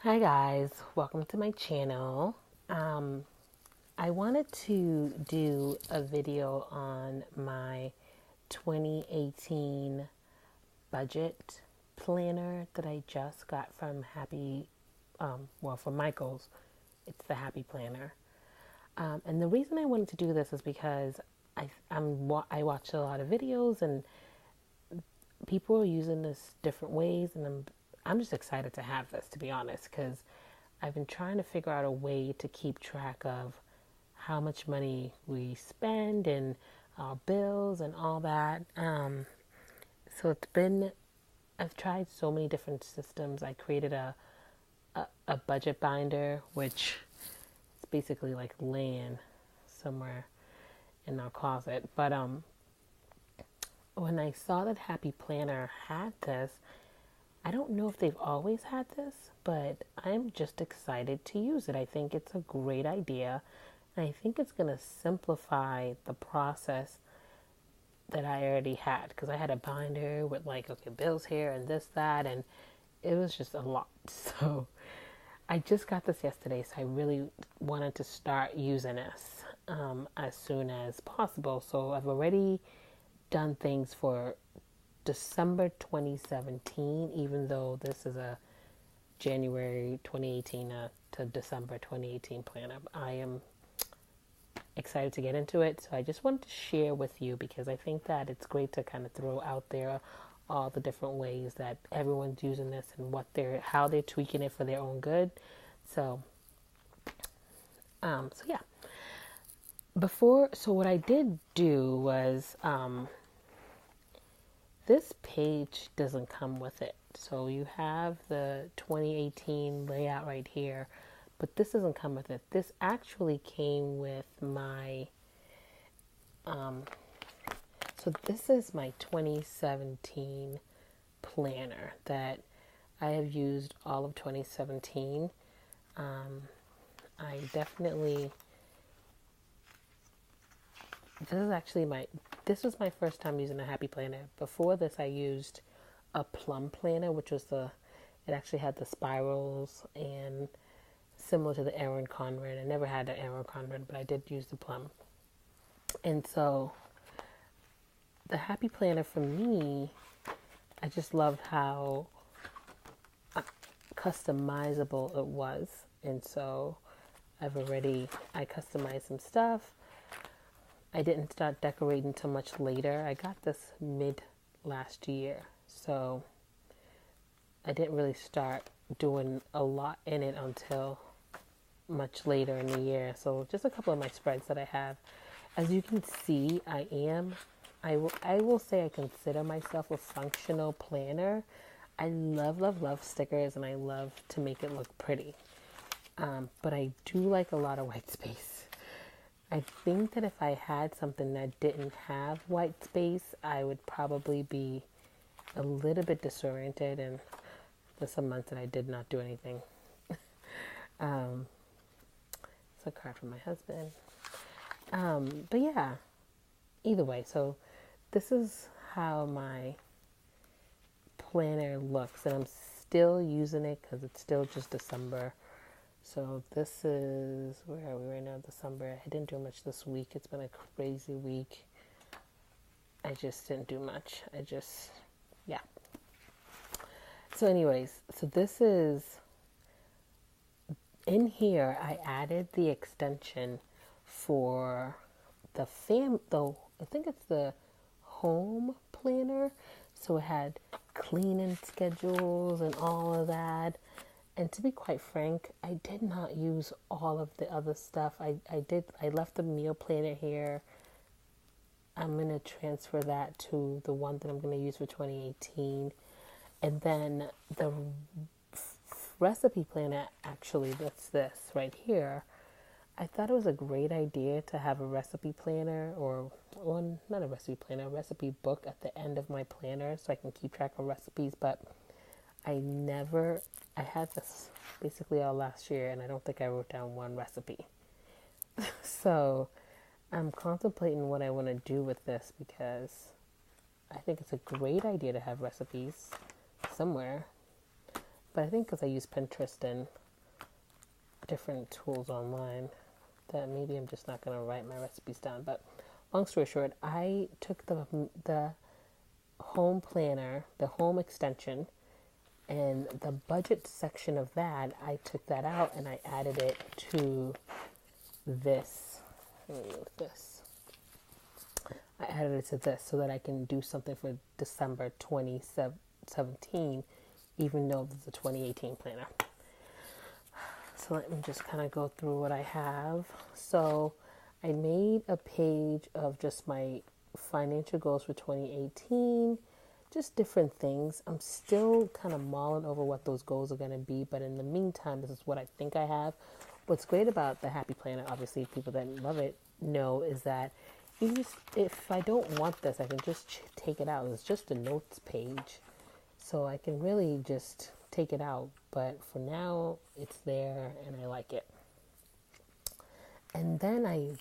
Hi guys, welcome to my channel. Um, I wanted to do a video on my 2018 budget planner that I just got from from Michaels. It's the Happy Planner. And the reason I wanted to do this is because I watched a lot of videos and people are using this different ways, and I'm just excited to have this, to be honest, because I've been trying to figure out a way to keep track of how much money we spend and our bills and all that. So I've tried so many different systems. I created a budget binder, which is basically like laying somewhere in our closet. But when I saw that Happy Planner had this, I don't know if they've always had this, but I'm just excited to use it. I think it's a great idea. And I think it's going to simplify the process that I already had, because I had a binder with like, okay, bills here and this, that, and it was just a lot. So I just got this yesterday, so I really wanted to start using this as soon as possible. So I've already done things for December 2017, even though this is a January 2018 to December 2018 planner. I am excited to get into it, so I just wanted to share with you because I think that it's great to kind of throw out there all the different ways that everyone's using this and how they're tweaking it for their own good. So yeah. So what I did do was this page doesn't come with it. So you have the 2018 layout right here, but this doesn't come with it. This actually came with my, so this is my 2017 planner that I have used all of 2017. I definitely, this was my first time using a Happy Planner. Before this, I used a Plum Planner, which was it actually had the spirals and similar to the Erin Conrad. I never had the Erin Conrad, but I did use the Plum. And so the Happy Planner for me, I just loved how customizable it was. And so I customized some stuff. I didn't start decorating until much later. I got this mid last year, so I didn't really start doing a lot in it until much later in the year. So just a couple of my spreads that I have. As you can see, I will say I consider myself a functional planner. I love stickers, and I love to make it look pretty. But I do like a lot of white space. I think that if I had something that didn't have white space, I would probably be a little bit disoriented, and there's some months that I did not do anything. It's a card from my husband. But yeah, either way, so this is how my planner looks, and I'm still using it because it's still just December. So this is, where are we right now? December. I didn't do much this week. It's been a crazy week. I just didn't do much. Yeah. So anyways, so this is, in here, I added the extension for though I think it's the home planner. So it had cleaning schedules and all of that. And to be quite frank, I did not use all of the other stuff. I left the meal planner here. I'm going to transfer that to the one that I'm going to use for 2018. And then the recipe planner, actually, that's this right here. I thought it was a great idea to have a recipe planner, or not a recipe planner, a recipe book at the end of my planner so I can keep track of recipes. But I had this basically all last year, and I don't think I wrote down one recipe. So I'm contemplating what I want to do with this, because I think it's a great idea to have recipes somewhere. But I think because I use Pinterest and different tools online, that maybe I'm just not going to write my recipes down. But long story short, I took the home planner, the home extension, and the budget section of that, I took that out and I added it to this. This. I added it to this so that I can do something for December 2017, even though it's a 2018 planner. So let me just kind of go through what I have. So I made a page of just my financial goals for 2018, just different things. I'm still kind of mulling over what those goals are going to be, but in the meantime, this is what I think I have. What's great about the Happy Planner, obviously people that love it know, is that if I don't want this, I can just take it out. It's just a notes page, so I can really just take it out. But for now, it's there and I like it. And then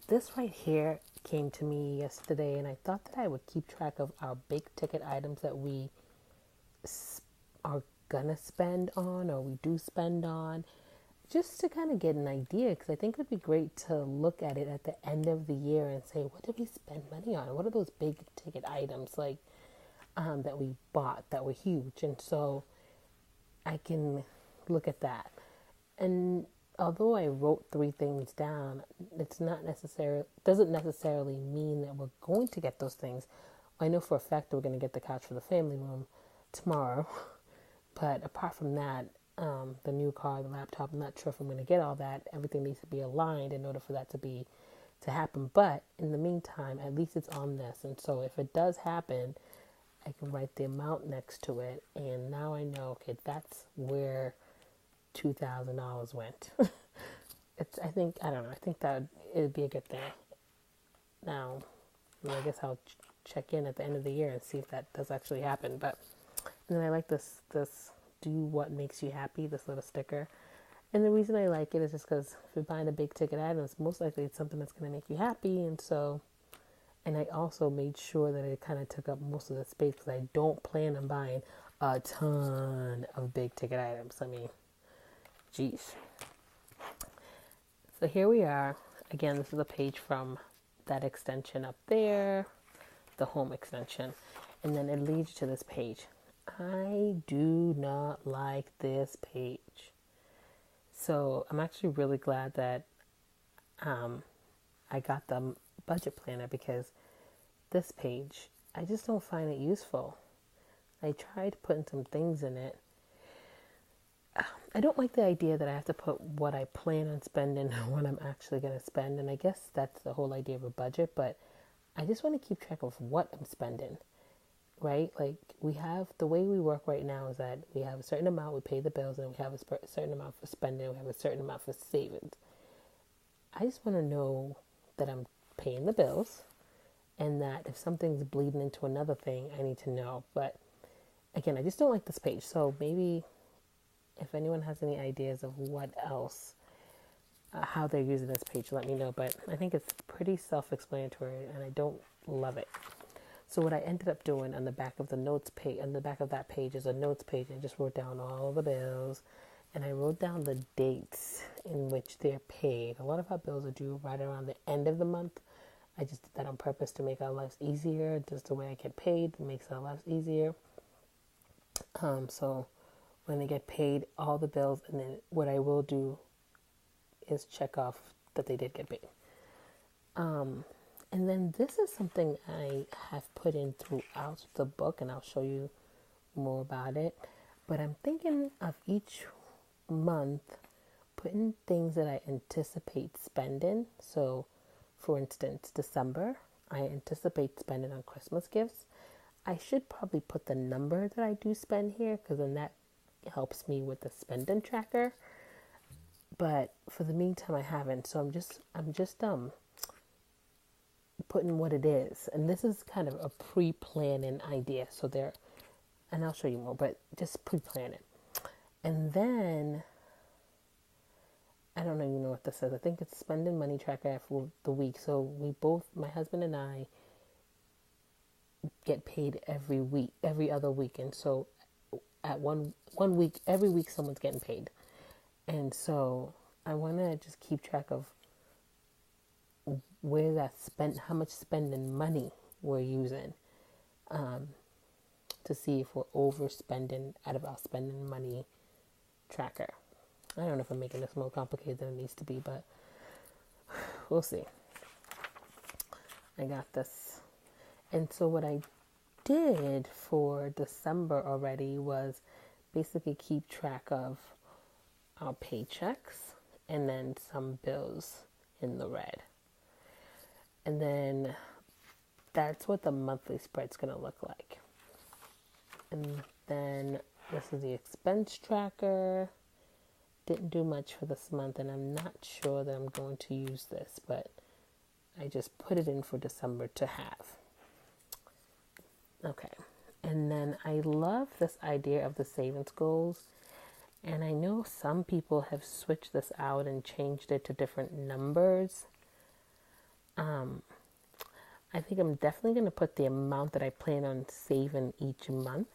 this right here came to me yesterday, and I thought that I would keep track of our big ticket items that we are gonna spend on, or we do spend on, just to kind of get an idea, because I think it would be great to look at it at the end of the year and say, what did we spend money on? What are those big ticket items like that we bought that were huge? And so I can look at that. And although I wrote 3 things down, doesn't necessarily mean that we're going to get those things. I know for a fact that we're going to get the couch for the family room tomorrow. But apart from that, the new car, the laptop, I'm not sure if I'm going to get all that. Everything needs to be aligned in order for that to happen. But in the meantime, at least it's on this. And so if it does happen, I can write the amount next to it. And now I know, okay, that's where $2,000 went. I think that it'd be a good thing. Now, I guess I'll check in at the end of the year and see if that does actually happen. But and then I like this do what makes you happy, this little sticker. And the reason I like it is just because if you're buying a big ticket item, it's most likely it's something that's going to make you happy. And I also made sure that it kind of took up most of the space, because I don't plan on buying a ton of big ticket items. I mean, geez. So here we are. Again, this is a page from that extension up there, the home extension. And then it leads you to this page. I do not like this page. So I'm actually really glad that I got the budget planner, because this page, I just don't find it useful. I tried putting some things in it. I don't like the idea that I have to put what I plan on spending and what I'm actually going to spend. And I guess that's the whole idea of a budget. But I just want to keep track of what I'm spending, right? Like the way we work right now is that we have a certain amount, we pay the bills, and we have a certain amount for spending, we have a certain amount for savings. I just want to know that I'm paying the bills, and that if something's bleeding into another thing, I need to know. But again, I just don't like this page. So maybe if anyone has any ideas of what else, how they're using this page, let me know. But I think it's pretty self-explanatory, and I don't love it. So what I ended up doing on the back of the notes page, on the back of that page is a notes page. I just wrote down all the bills, and I wrote down the dates in which they're paid. A lot of our bills are due right around the end of the month. I just did that on purpose to make our lives easier. Just the way I get paid makes our lives easier. So when they get paid, all the bills, and then what I will do is check off that they did get paid. And then this is something I have put in throughout the book, and I'll show you more about it. But I'm thinking of each month putting things that I anticipate spending. So, for instance, December, I anticipate spending on Christmas gifts. I should probably put the number that I do spend here, because then that helps me with the spending tracker. But for the meantime, I haven't. So I'm just putting what it is. And this is kind of a pre-planning idea. So and I'll show you more, but just pre-plan it. And then, I don't even know what this says. I think it's spending money tracker for the week. So we both, my husband and I, get paid every other week. And so at one week, every week someone's getting paid. And so I want to just keep track of where that spent, how much spending money we're using, to see if we're overspending out of our spending money tracker. I don't know if I'm making this more complicated than it needs to be, but we'll see. I got this. And so what I did for December already was basically keep track of our paychecks and then some bills in the red. And then that's what the monthly spread's going to look like. And then this is the expense tracker. Didn't do much for this month, and I'm not sure that I'm going to use this, but I just put it in for December to have. Okay. And then I love this idea of the savings goals. And I know some people have switched this out and changed it to different numbers. I think I'm definitely going to put the amount that I plan on saving each month.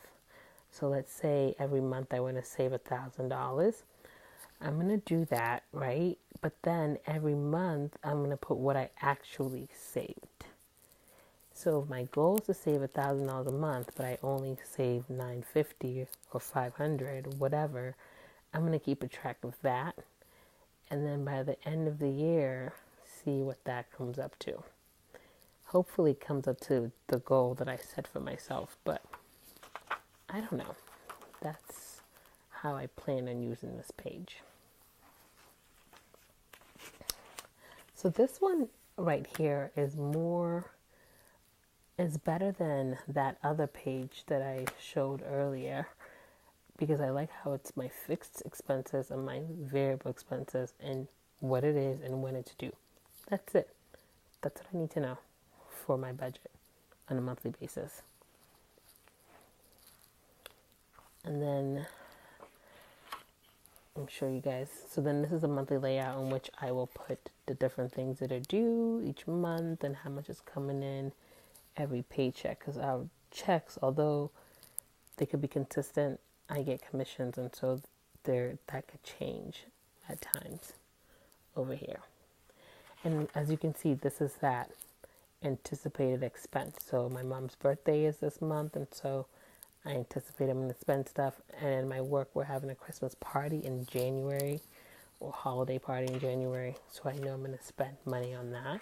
So let's say every month I want to save $1,000. I'm going to do that, right? But then every month I'm going to put what I actually saved. So if my goal is to save $1,000 a month, but I only save $950 or $500, whatever, I'm going to keep a track of that. And then by the end of the year, see what that comes up to. Hopefully it comes up to the goal that I set for myself, but I don't know. That's how I plan on using this page. So this one right here is better than that other page that I showed earlier, because I like how it's my fixed expenses and my variable expenses and what it is and when it's due. That's it. That's what I need to know for my budget on a monthly basis. And then I'm sure you guys, so then this is a monthly layout in which I will put the different things that are due each month and how much is coming in every paycheck. Because our checks, although they could be consistent, I get commissions, and so that could change at times over here. And as you can see, this is that anticipated expense. So my mom's birthday is this month, and so I anticipate I'm going to spend stuff. And in my work, we're having a Christmas party in January, or holiday party in January, so I know I'm going to spend money on that.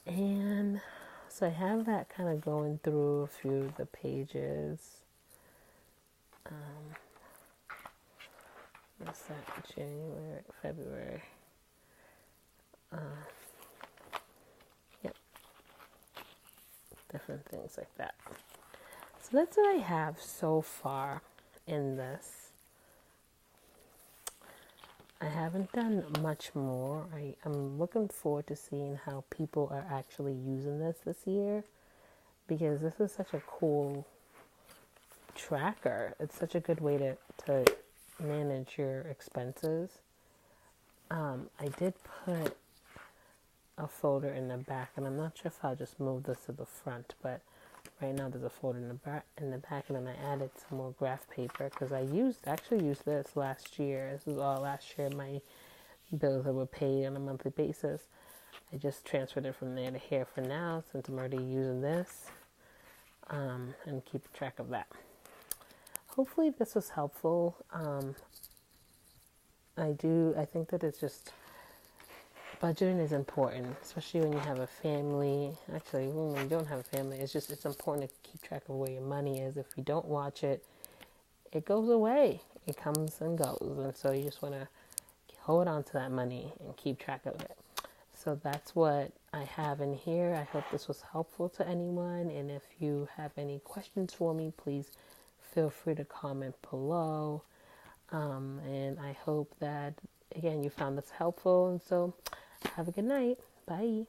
And so I have that kind of going through a few of the pages. What's that? January, February. Yep. Different things like that. So that's what I have so far in this. I haven't done much more. I'm looking forward to seeing how people are actually using this year, because this is such a cool tracker. It's such a good way to manage your expenses. I did put a folder in the back, and I'm not sure if I'll just move this to the front, but right now there's a folder in the back, and then I added some more graph paper because I actually used this last year. This was all last year, my bills that were paid on a monthly basis. I just transferred it from there to here for now, since I'm already using this, and keep track of that. Hopefully this was helpful. I think that it's just, budgeting is important, especially when you have a family. Actually, when you don't have a family, it's important to keep track of where your money is. If you don't watch it, it goes away. It comes and goes. And so you just want to hold on to that money and keep track of it. So that's what I have in here. I hope this was helpful to anyone. And if you have any questions for me, please feel free to comment below. And I hope that, again, you found this helpful. And so have a good night. Bye.